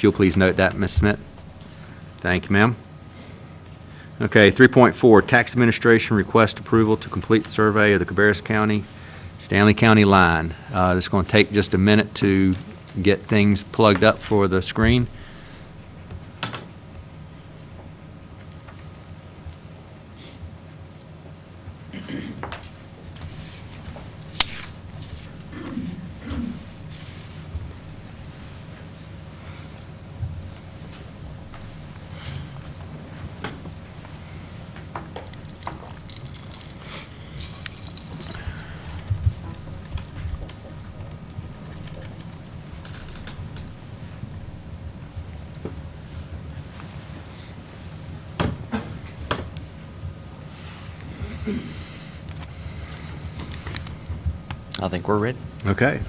If you'll please note that, Ms. Smith. Thank you, ma'am. Okay, 3.4, Tax Administration request approval to complete the survey of the Cabarrus County, Stanley County line. It's going to take just a minute to get things plugged up for the screen. I think we're ready. Okay.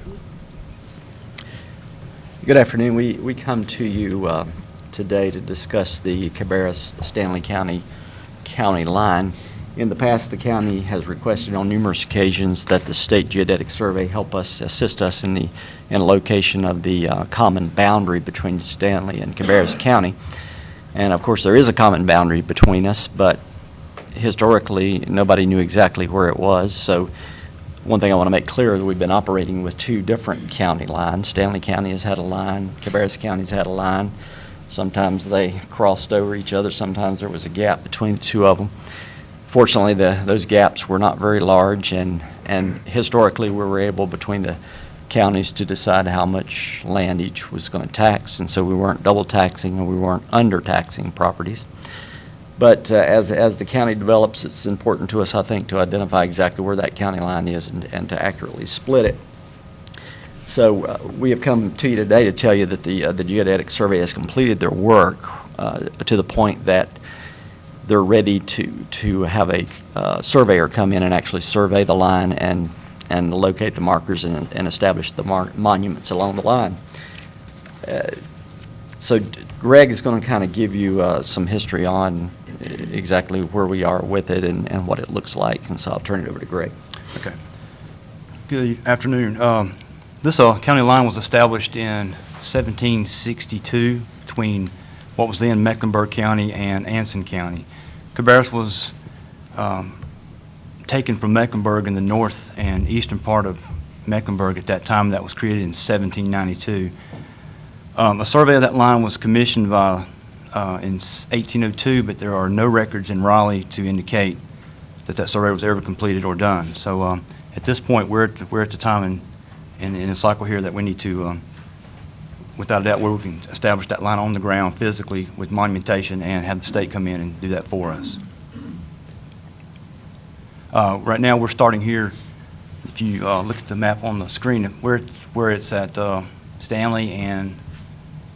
Good afternoon. We come to you today to discuss the Cabarrus Stanley County line. In the past, the county has requested on numerous occasions that the State Geodetic Survey help us, assist us in the location of the common boundary between Stanley and Cabarrus County. And of course, there is a common boundary between us, but historically, nobody knew exactly where it was. So one thing I want to make clear is we've been operating with two different county lines. Stanley County has had a line, Cabarrus County's had a line. Sometimes they crossed over each other, sometimes there was a gap between the two of them. Fortunately, those gaps were not very large, and historically we were able between the counties to decide how much land each was going to tax, and so we weren't double taxing and we weren't under taxing properties. But as the county develops, it's important to us, I think, to identify exactly where that county line is and to accurately split it. So we have come to you today to tell you that the Geodetic Survey has completed their work to the point that they're ready to have a surveyor come in and actually survey the line and locate the markers and establish the monuments along the line. So Greg is going to kind of give you some history on exactly where we are with it and what it looks like, and so I'll turn it over to Greg. Okay. Good afternoon. This county line was established in 1762 between what was then Mecklenburg County and Anson County. Cabarrus was taken from Mecklenburg in the north and eastern part of Mecklenburg at that time. That was created in 1792. A survey of that line was commissioned by in 1802, but there are no records in Raleigh to indicate that survey was ever completed or done. So at this point, we're at the time in the cycle here that we need to, without a doubt, where we can establish that line on the ground physically with monumentation and have the state come in and do that for us. Right now, we're starting here. If you look at the map on the screen, where it's at Stanley and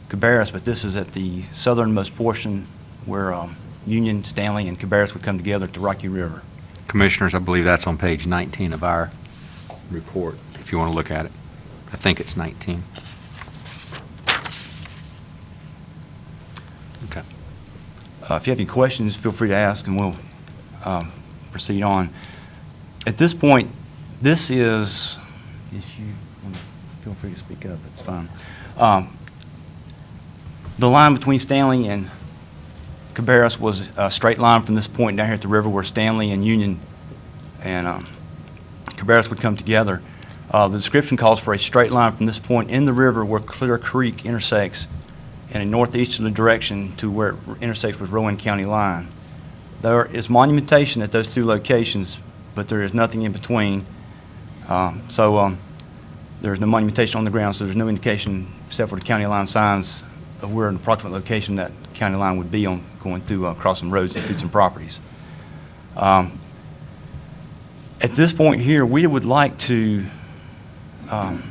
Cabarrus, but this is at the southernmost portion where Union, Stanley, and Cabarrus would come together at the Rocky River. Commissioners, I believe that's on page 19 of our report, if you want to look at it. I think it's 19. Okay. If you have any questions, feel free to ask, and we'll proceed on. At this point, this is, if you feel free to speak up, it's fine. The line between Stanley and Cabarrus was a straight line from this point down here at the river where Stanley and Union and Cabarrus would come together. The description calls for a straight line from this point in the river where Clear Creek intersects in a northeasterly direction to where it intersects with Rowan County line. There is monumentation at those two locations, but there is nothing in between. There's no monumentation on the ground, so there's no indication except for the county line signs of where an approximate location that county line would be on going through across some roads and through some properties. At this point here, we would like to, as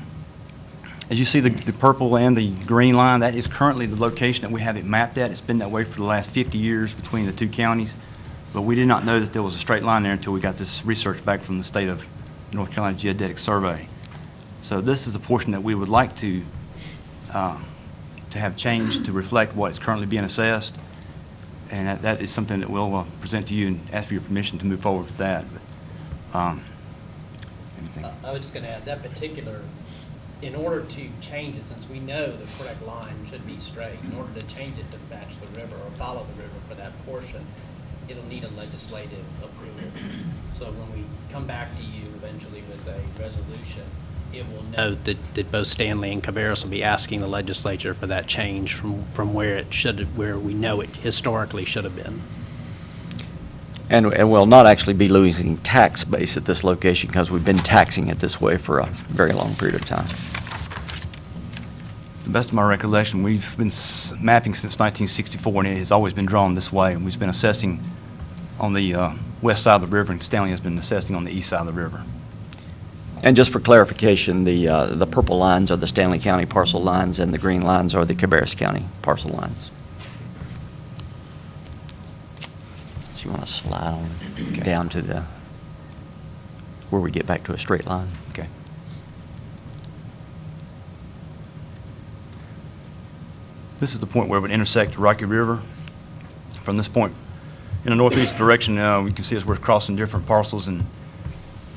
you see the purple and the green line, that is currently the location that we have it mapped at. It's been that way for the last 50 years between the two counties, but we did not know that there was a straight line there until we got this research back from the state of North Carolina Geodetic Survey. So this is a portion that we would like to have changed to reflect what is currently being assessed, and that is something that we'll present to you and ask for your permission to move forward with that. But, I was just going to add that particular in order to change it, since we know the correct line should be straight, in order to change it to match the river or follow the river for that portion, it'll need a legislative approval. So when we come back to you eventually with a resolution, it will note that both Stanley and Cabarrus will be asking the legislature for that change from where it should have, where we know it historically should have been. And we'll not actually be losing tax base at this location because we've been taxing it this way for a very long period of time. To the best of my recollection, we've been mapping since 1964, and it has always been drawn this way. And we've been assessing on the west side of the river, and Stanley has been assessing on the east side of the river. And just for clarification, the purple lines are the Stanley County parcel lines, and the green lines are the Cabarrus County parcel lines. So you want to slide on down to the where we get back to a straight line. Okay. This is the point where it would intersect the Rocky River. From this point, in a northeast direction, we can see as we're crossing different parcels, and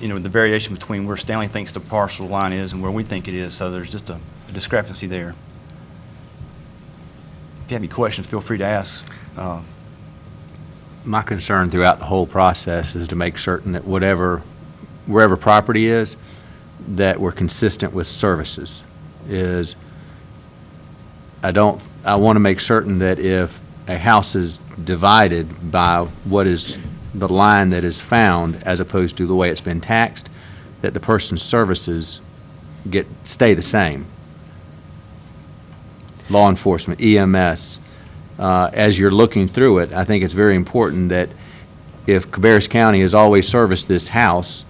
the variation between where Stanley thinks the parcel line is and where we think it is. So there's just a discrepancy there. If you have any questions, feel free to ask. My concern throughout the whole process is to make certain that wherever property is, that we're consistent with services. I want to make certain that if a house is divided by what is the line that is found as opposed to the way it's been taxed, that the person's services stay the same. Law enforcement, EMS, as you're looking through it, I think it's very important that if Cabarrus County has always serviced this house,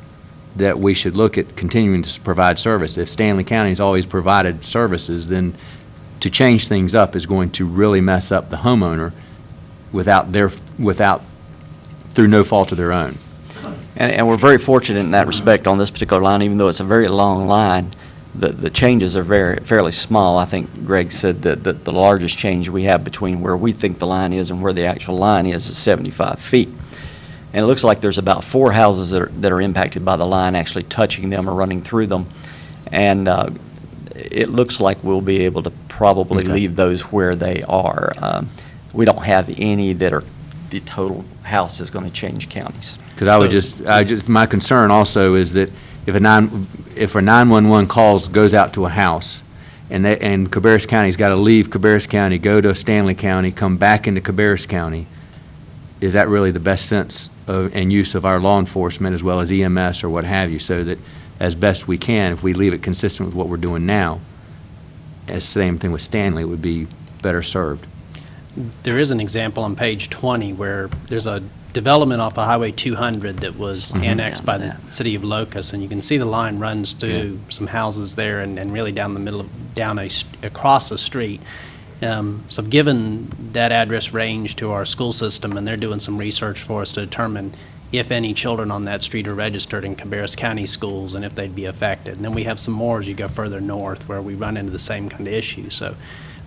that we should look at continuing to provide service. If Stanley County has always provided services, then to change things up is going to really mess up the homeowner through no fault of their own. And we're very fortunate in that respect on this particular line, even though it's a very long line. The changes are fairly small. I think Greg said that the largest change we have between where we think the line is and where the actual line is 75 feet. And it looks like there's about 4 houses that are impacted by the line actually touching them or running through them. And it looks like we'll be able to probably leave those where they are. We don't have any that are the total house is going to change counties. Because my concern also is that if a 911 calls goes out to a house, and Cabarrus County's got to leave Cabarrus County, go to Stanley County, come back into Cabarrus County, is that really the best sense and use of our law enforcement as well as EMS or what have you, so that as best we can, if we leave it consistent with what we're doing now, as same thing with Stanley, would be better served. There is an example on page 20 where there's a development off of Highway 200 that was annexed by the city of Locust, and you can see the line runs through some houses there and really down the middle across the street. So I've given that address range to our school system, and they're doing some research for us to determine if any children on that street are registered in Cabarrus County schools and if they'd be affected. And then we have some more as you go further north where we run into the same kind of issue. So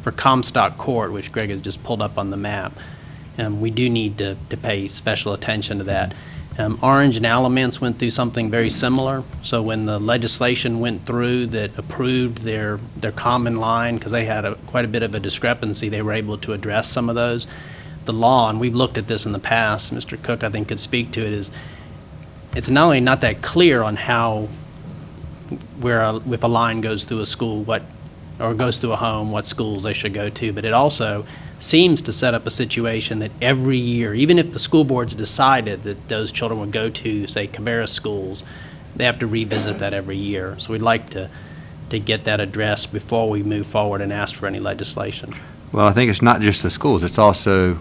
for Comstock Court, which Greg has just pulled up on the map, we do need to pay special attention to that. Orange and Alamance went through something very similar. So when the legislation went through that approved their common line, because they had quite a bit of a discrepancy, they were able to address some of those. The law, and we've looked at this in the past, Mr. Cook I think could speak to it, is it's not only not that clear on how, if a line goes through a school, or goes through a home, what schools they should go to, but it also seems to set up a situation that every year, even if the school boards decided that those children would go to, say, Cabarrus schools, they have to revisit that every year. So we'd like to get that addressed before we move forward and ask for any legislation. Well, I think it's not just the schools, it's also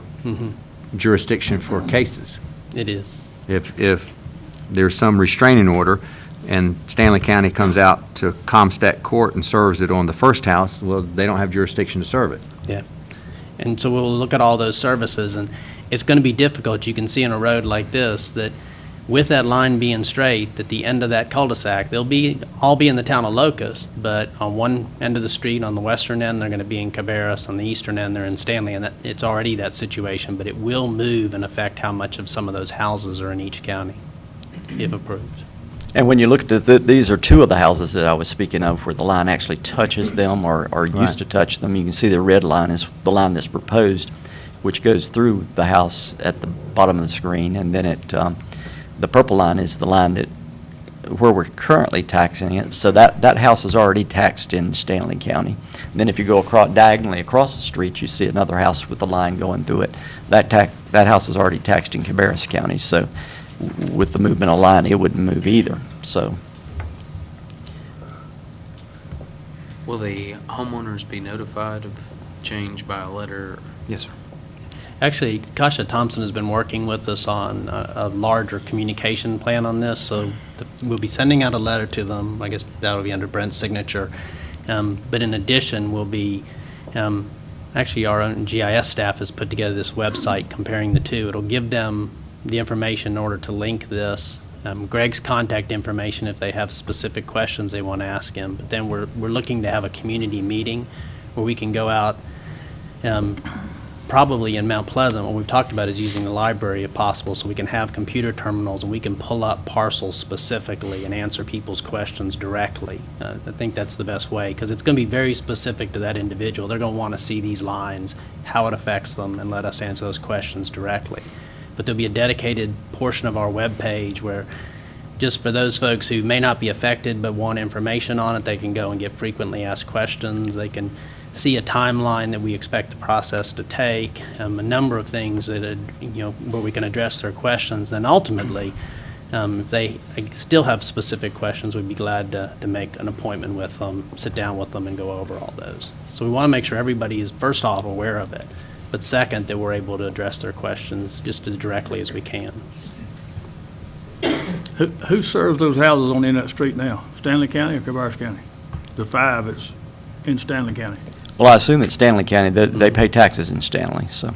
jurisdiction for cases. It is. If there's some restraining order and Stanley County comes out to Comstock Court and serves it on the first house, well, they don't have jurisdiction to serve it. Yeah. And so we'll look at all those services, and it's going to be difficult. You can see on a road like this that with that line being straight, at the end of that cul-de-sac, they'll all be in the town of Locust, but on one end of the street, on the western end, they're going to be in Cabarrus, on the eastern end, they're in Stanley, and it's already that situation, but it will move and affect how much of some of those houses are in each county, if approved. And when you look at these are two of the houses that I was speaking of where the line actually touches them or used Right. to touch them. You can see the red line is the line that's proposed, which goes through the house at the bottom of the screen, and then the purple line is the line where we're currently taxing it. So that house is already taxed in Stanley County. And then if you go diagonally across the street, you see another house with a line going through it. That house is already taxed in Cabarrus County. So with the movement of line, it wouldn't move either. So Will the homeowners be notified of change by a letter? Yes, sir. Actually, Kasha Thompson has been working with us on a larger communication plan on this, so we'll be sending out a letter to them. I guess that'll be under Brent's signature. But in addition, we'll be, actually our own GIS staff has put together this website comparing the two. It'll give them the information in order to link this. Greg's contact information if they have specific questions they want to ask him. But then we're looking to have a community meeting where we can go out, probably in Mount Pleasant. What we've talked about is using the library if possible, so we can have computer terminals and we can pull up parcels specifically and answer people's questions directly. I think that's the best way, because it's going to be very specific to that individual. They're going to want to see these lines, how it affects them, and let us answer those questions directly. But there'll be a dedicated portion of our webpage where, just for those folks who may not be affected but want information on it, they can go and get frequently asked questions. They can see a timeline that we expect the process to take, a number of things that, where we can address their questions. Then ultimately, if they still have specific questions, we'd be glad to make an appointment with them, sit down with them, and go over all those. So we want to make sure everybody is, first off, aware of it, but second, that we're able to address their questions just as directly as we can. Who serves those houses on the end of that street now? Stanley County or Cabarrus County? The 5 that's in Stanley County. well, I assume it's Stanley County. They pay taxes in Stanley, so.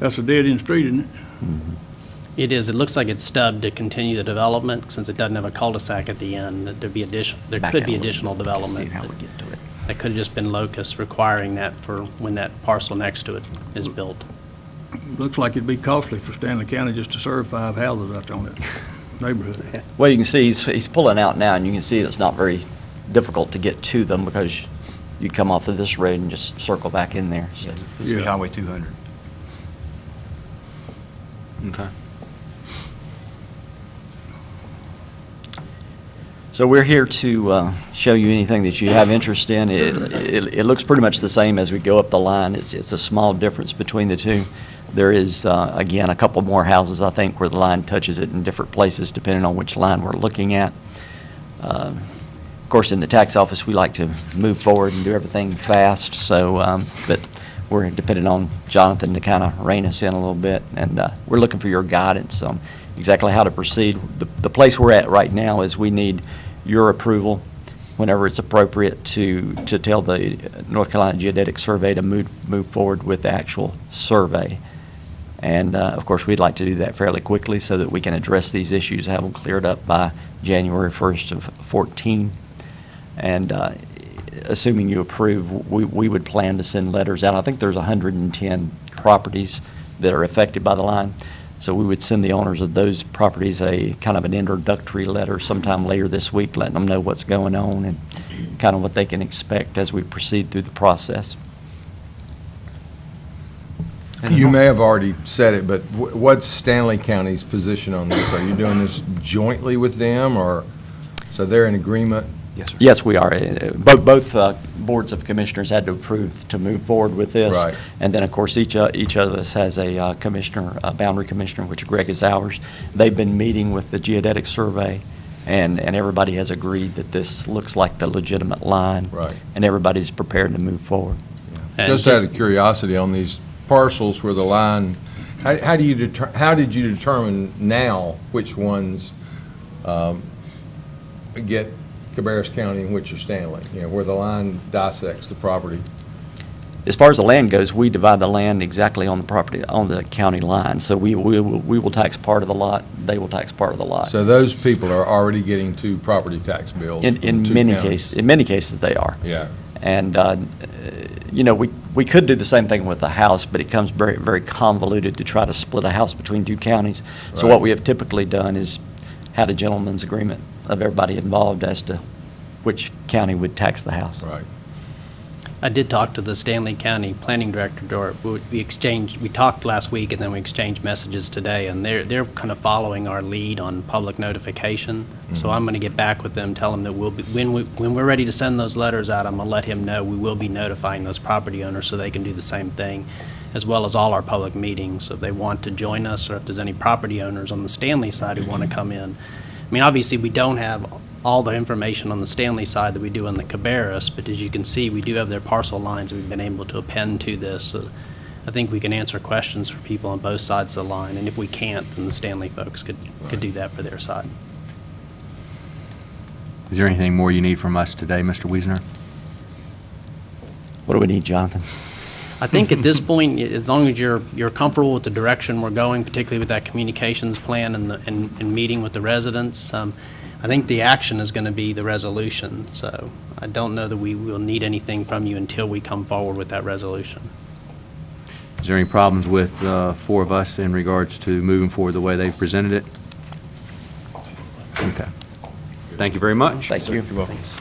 That's a dead-end street, isn't it? It is. It looks like it's stubbed to continue the development, since it doesn't have a cul-de-sac at the end. There could be additional development. See how we get to it. That could have just been locusts requiring that for when that parcel next to it is built. Looks like it'd be costly for Stanley County just to serve 5 houses out there on that neighborhood. Well, you can see he's pulling out now, and you can see it's not very difficult to get to them because you come off of this road and just circle back in there. So. This would be Yeah. Highway 200. Okay. So we're here to show you anything that you have interest in. It looks pretty much the same as we go up the line. It's a small difference between the two. There is, again, a couple more houses, I think, where the line touches it in different places, depending on which line we're looking at. Of course, in the tax office, we like to move forward and do everything fast, so, but we're dependent on Jonathan to kind of rein us in a little bit, and we're looking for your guidance on exactly how to proceed. The place we're at right now is we need your approval whenever it's appropriate to tell the North Carolina Geodetic Survey to move forward with the actual survey. And, of course, we'd like to do that fairly quickly so that we can address these issues, have them cleared up by January 1st of 14. And assuming you approve, we would plan to send letters out. I think there's 110 properties that are affected by the line. So we would send the owners of those properties a kind of an introductory letter sometime later this week, letting them know what's going on and kind of what they can expect as we proceed through the process. You may have already said it, but what's Stanley County's position on this? Are you doing this jointly with them, or, so they're in agreement? Yes, sir. Yes, we are. Both boards of commissioners had to approve to move forward with this. Right. And then, of course, each of us has a commissioner, a boundary commissioner, which Greg is ours. They've been meeting with the geodetic survey, and everybody has agreed that this looks like the legitimate line. Right. And everybody's prepared to move forward. And Just out of curiosity, on these parcels where the line, how did you determine now which ones get Cabarrus County and which are Stanley? You know, where the line dissects the property? As far as the land goes, we divide the land exactly on the property, on the county line. So we will tax part of the lot, they will tax part of the lot. So those people are already getting 2 property tax bills from 2 In many counties. cases, they are. Yeah. And, you know, we could do the same thing with a house, but it comes very, very convoluted to try to split a house between 2 counties. So Right. what we have typically done is had a gentleman's agreement of everybody involved as to which county would tax the house. Right. I did talk to the Stanley County Planning Director. We talked last week, and then we exchanged messages today, and they're kind of following our lead on public notification. So I'm going to get back with them, tell them that when we're ready to send those letters out, I'm going to let him know we will be notifying those property owners so they can do the same thing, as well as all our public meetings. So if they want to join us, or if there's any property owners on the Stanley side who want to come in. I mean, obviously, we don't have all the information on the Stanley side that we do on the Cabarrus, but as you can see, we do have their parcel lines we've been able to append to this. So I think we can answer questions for people on both sides of the line, and if we can't, then the Stanley folks could do that for their side. Is there anything more you need from us today, Mr. Weisner? What do we need, Jonathan? I think at this point, as long as you're comfortable with the direction we're going, particularly with that communications plan and meeting with the residents, I think the action is going to be the resolution. So I don't know that we will need anything from you until we come forward with that resolution. Is there any problems with four of us in regards to moving forward the way they've presented it? Okay. Thank you very much. Thank you. Thanks.